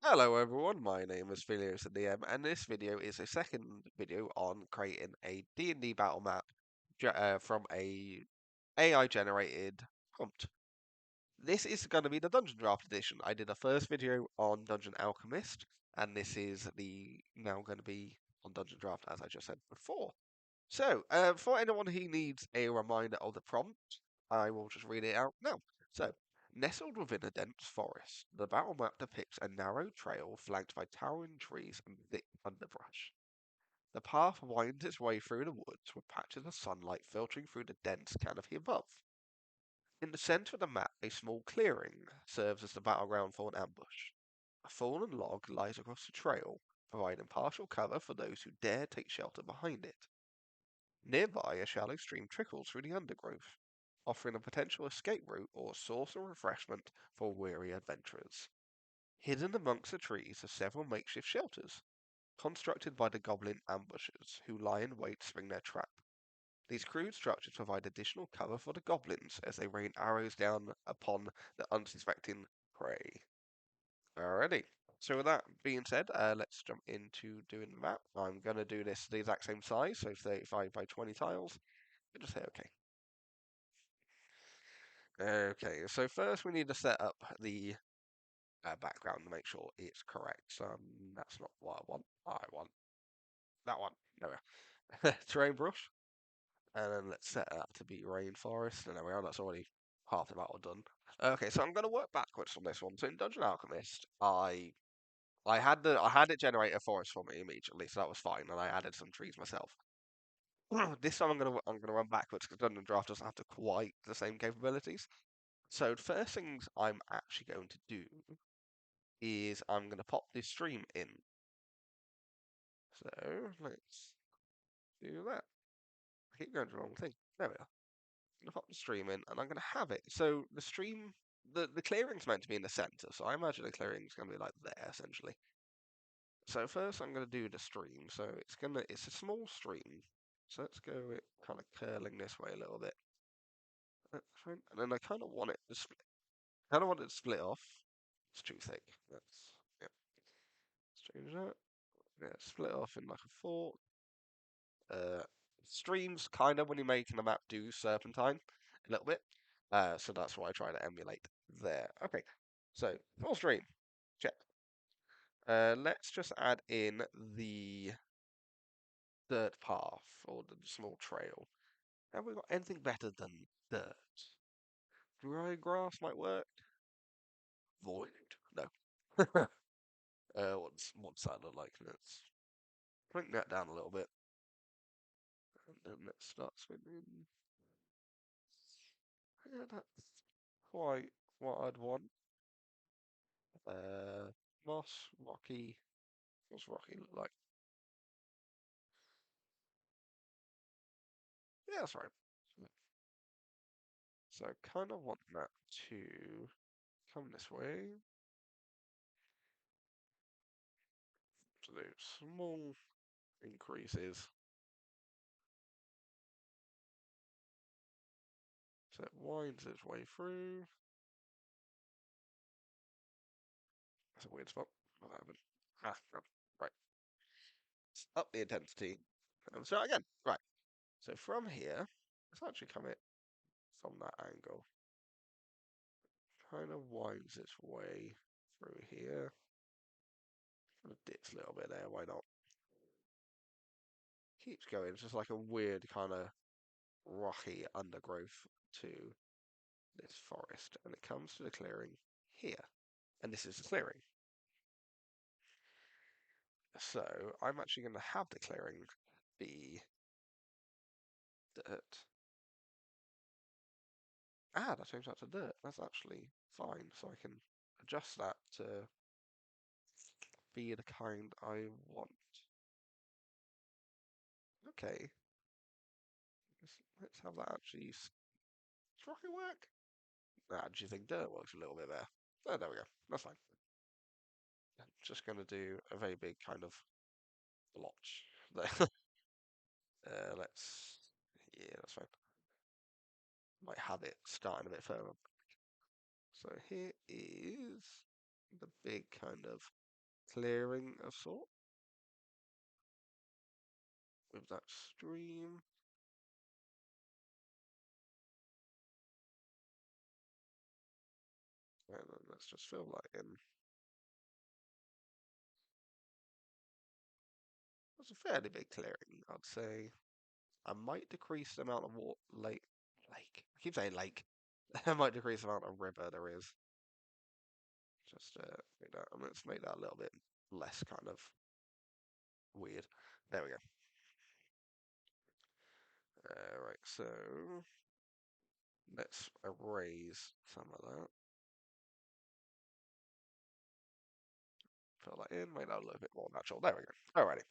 Hello everyone, my name is Phileas the DM, and this video is a second video on creating a D&D battle map from a AI generated prompt. This is going to be the Dungeondraft edition. I did a first video on Dungeon Alchemist, and this is the now going to be on Dungeondraft as I just said before. So, for anyone who needs a reminder of the prompt, I will just read it out now. So, nestled within a dense forest, the battle map depicts a narrow trail flanked by towering trees and thick underbrush. The path winds its way through the woods with patches of sunlight filtering through the dense canopy above. In the center of the map, a small clearing serves as the battleground for an ambush. A fallen log lies across the trail, providing partial cover for those who dare take shelter behind it. Nearby, a shallow stream trickles through the undergrowth, offering a potential escape route or source of refreshment for weary adventurers. Hidden amongst the trees are several makeshift shelters, constructed by the goblin ambushers, who lie in wait to spring their trap. These crude structures provide additional cover for the goblins as they rain arrows down upon the unsuspecting prey. Alrighty. So with that being said, let's jump into doing the map. I'm going to do this the exact same size, so 35 by 20 tiles. I'll just say okay. Okay, so first we need to set up the background to make sure it's correct. So that's not what I want. I want that one. There we are. Terrain brush. And then let's set that to be rainforest. And there we are, that's already half the battle done. Okay, so I'm going to work backwards from this one. So in Dungeon Alchemist, I had it generate a forest for me immediately, so that was fine, and I added some trees myself. This time I'm gonna run backwards because Dungeondraft doesn't have quite the same capabilities. So the first things I'm actually going to do is I'm gonna pop this stream in. So let's do that. I keep going to the wrong thing. There we are. I'm gonna pop the stream in, and I'm gonna have it. So the stream, the clearing's meant to be in the center, so I imagine the clearing's gonna be like there essentially. So first I'm going to do the stream. So it's a small stream. So let's go with kind of curling this way a little bit. That's fine. And then I kind of want it to split. Kind of want it to split off. It's too thick. Yeah. Let's change that. Yeah, split off in like a fork. Uh, Streams kind of when you're making the map do serpentine a little bit. So that's what I try to emulate there. Okay. So full stream. Check. Let's just add in the dirt path or the small trail. Have we got anything better than dirt? Dry grass might work. Void. No. What's that look like? Let's bring that down a little bit. And then let's start swimming. Yeah, that's quite what I'd want. Moss, rocky. What's rocky look like? Yeah, that's right. So I kind of want that to come this way. So do small increases. So it winds its way through. That's a weird spot. What happened? Ah, no. Right. Let's up the intensity. And start again. Right. So from here, let's actually come it from that angle. Kind of winds its way through here. Kind of dips a little bit there. Why not? Keeps going. It's just like a weird kind of rocky undergrowth to this forest. And it comes to the clearing here. And this is the clearing. So I'm actually going to have the clearing be dirt. Ah, that changed that to dirt. That's actually fine. So I can adjust that to be the kind I want. Okay. Let's have that actually. Does rocket work? Nah, do you think dirt works a little bit there? Oh, there we go. That's fine. I'm just going to do a very big kind of blotch there. Let's. Yeah, that's fine. Might have it starting a bit further. So here is the big kind of clearing of sort with that stream. And then let's just fill that in. That's a fairly big clearing, I'd say. I might decrease the amount of water, lake. I keep saying lake. I might decrease the amount of river there is. Just make that. Let's make that a little bit less kind of weird. There we go. Right, so let's erase some of that. Fill that in, make that a little bit more natural. There we go. Alrighty.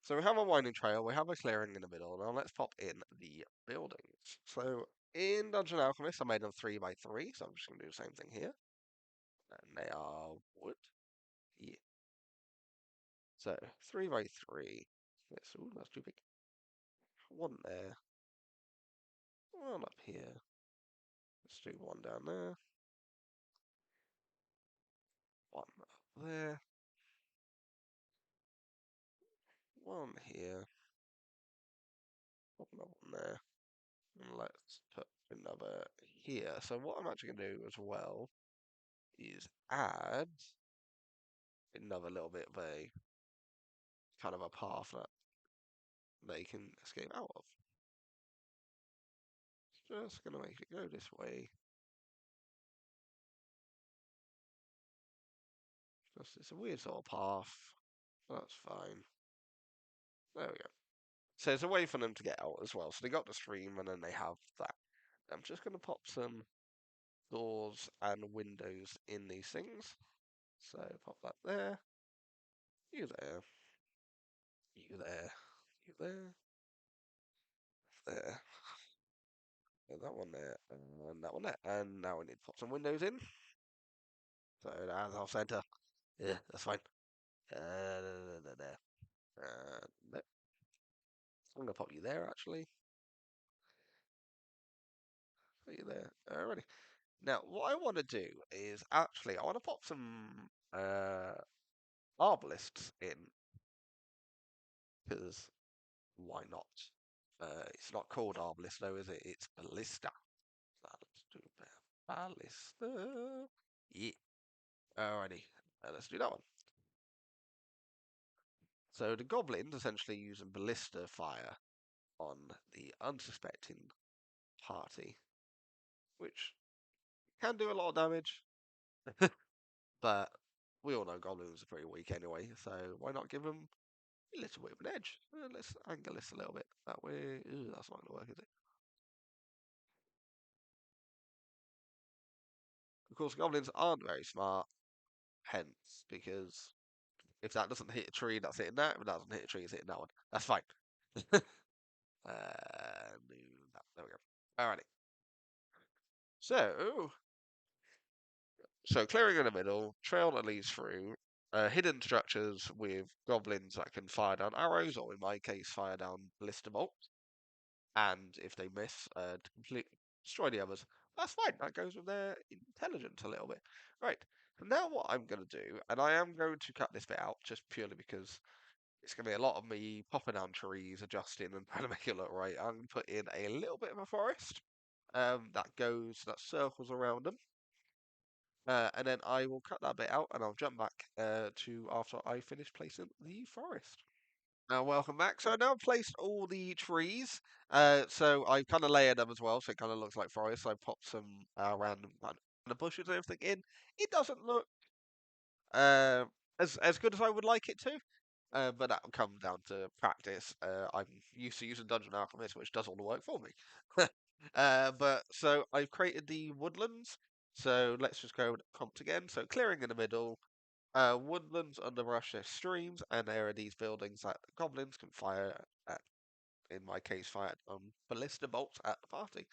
So we have a winding trail, we have a clearing in the middle. Now let's pop in the buildings. So in Dungeon Alchemist, I made them 3 by 3, so I'm just going to do the same thing here. And they are wood. Yeah. So 3 by 3. Yes, ooh, that's too big. One there. One up here. Let's do one down there. One up there. One here. Another one there. And let's put another here. So what I'm actually going to do as well is add another little bit of a kind of a path that they can escape out of. Just going to make it go this way. Just it's a weird sort of path. That's fine. There we go. So it's a way for them to get out as well. So they got the stream and then they have that. I'm just going to pop some doors and windows in these things. So pop that there. You there. You there. You there. There. And that one there. And that one there. And now we need to pop some windows in. So that's our centre. Yeah, that's fine. There. No. I'm gonna pop you there actually. Put you there. Alrighty. Now what I want to do is actually I want to pop some arbalists in because why not? It's not called arbalist though, is it? It's ballista. So let's do ballista. Yeah. Alrighty. Let's do that one. So the goblins essentially using ballista fire on the unsuspecting party, which can do a lot of damage, but we all know goblins are pretty weak anyway, so why not give them a little bit of an edge? Let's angle this a little bit. That way, ooh, that's not going to work, is it? Of course, goblins aren't very smart, hence, because if that doesn't hit a tree, that's hitting that. If it doesn't hit a tree, it's hitting that one. That's fine. Move that. There we go. Alrighty. So, clearing in the middle, trail that leads through, hidden structures with goblins that can fire down arrows, or in my case, fire down ballista bolts. And if they miss, to completely destroy the others. That's fine. That goes with their intelligence a little bit. Right. So now what I'm going to do, and I am going to cut this bit out just purely because it's going to be a lot of me popping down trees, adjusting, and trying to make it look right. I'm going to put in a little bit of a forest that circles around them. And then I will cut that bit out and I'll jump back to after I finish placing the forest. Now, welcome back. So I now placed all the trees. So I kind of layered them as well, so it kind of looks like forest. So I popped some random kind of bushes and everything in. It doesn't look uh, as good as I would like it to, but that will come down to practice. I'm used to using Dungeon Alchemist, which does all the work for me. But so I've created the woodlands. So let's just go prompt again. So clearing in the middle, woodlands, underbrush, there's streams, and there are these buildings that goblins can fire at, in my case, fire ballista bolts at the party.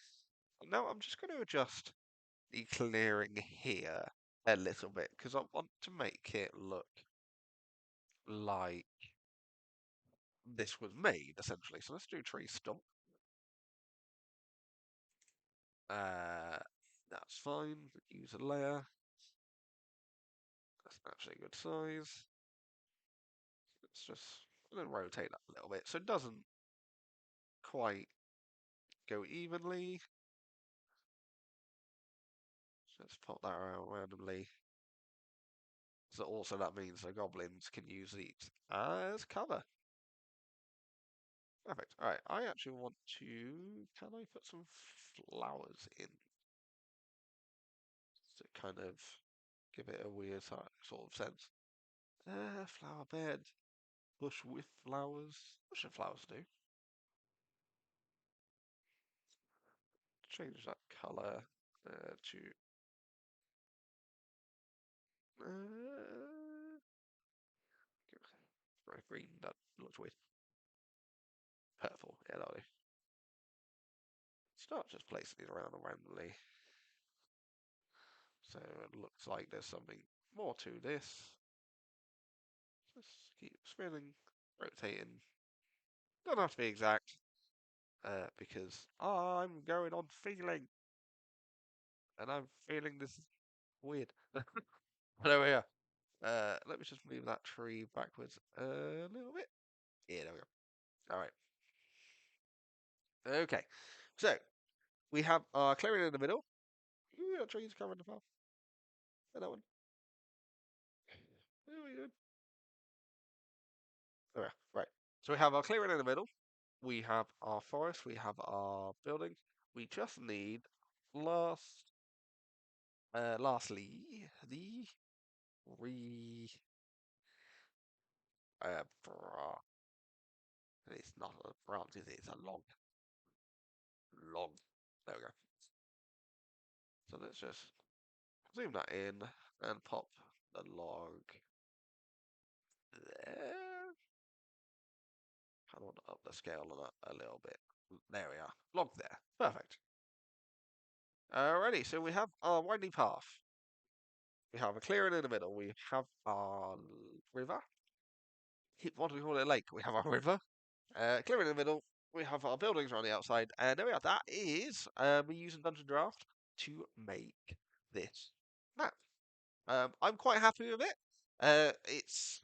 Now I'm just going to adjust the clearing here a little bit because I want to make it look like this was made essentially. So let's do tree stump. That's fine. Use a layer. That's actually a good size. Let's just then rotate that a little bit so it doesn't quite go evenly. Let's pop that around randomly. So also that means the goblins can use these as cover. Perfect. All right, I actually want to. Can I put some flowers in to kind of give it a weird sort of sense? Flower bed, bush with flowers. What should flowers do? Change that color to green. That looks weird. Purple. Yeah, that'll do. Start just placing these around randomly. So it looks like there's something more to this. Just keep spinning, rotating. Don't have to be exact, because I'm going on feeling, and I'm feeling this is weird. But over here, let me just move that tree backwards a little bit. Yeah, there we go. All right. Okay. So we have our clearing in the middle. Ooh, that tree's covering the path. And that one. There we go. There we are. Right. So we have our clearing in the middle. We have our forest. We have our buildings. We just need lastly, the re bra. It's not a branch, is it? It's a log. Log. There we go. So let's just zoom that in and pop the log there. I want to up the scale on that a little bit. There we are. Log there. Perfect. Alrighty, so we have our winding path. We have a clearing in the middle. We have our river. What do we call it? Lake. We have our river. Clearing in the middle. We have our buildings around the outside. And there we are. That is me using Dungeondraft to make this map. I'm quite happy with it.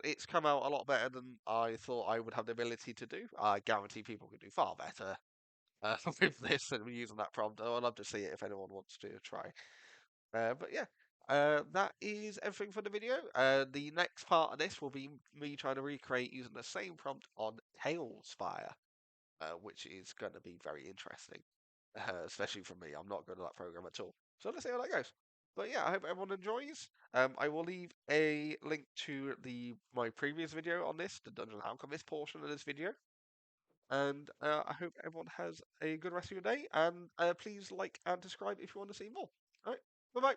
It's come out a lot better than I thought I would have the ability to do. I guarantee people can do far better with this than using that prompt. I'd love to see it if anyone wants to try. But yeah, that is everything for the video. The next part of this will be me trying to recreate using the same prompt on Tailspire, which is going to be very interesting, especially for me. I'm not good at that program at all. So let's see how that goes. But yeah, I hope everyone enjoys. I will leave a link to my previous video on this, the Dungeon Alchemist portion of this video. And I hope everyone has a good rest of your day. And please like and subscribe if you want to see more. All right, bye bye.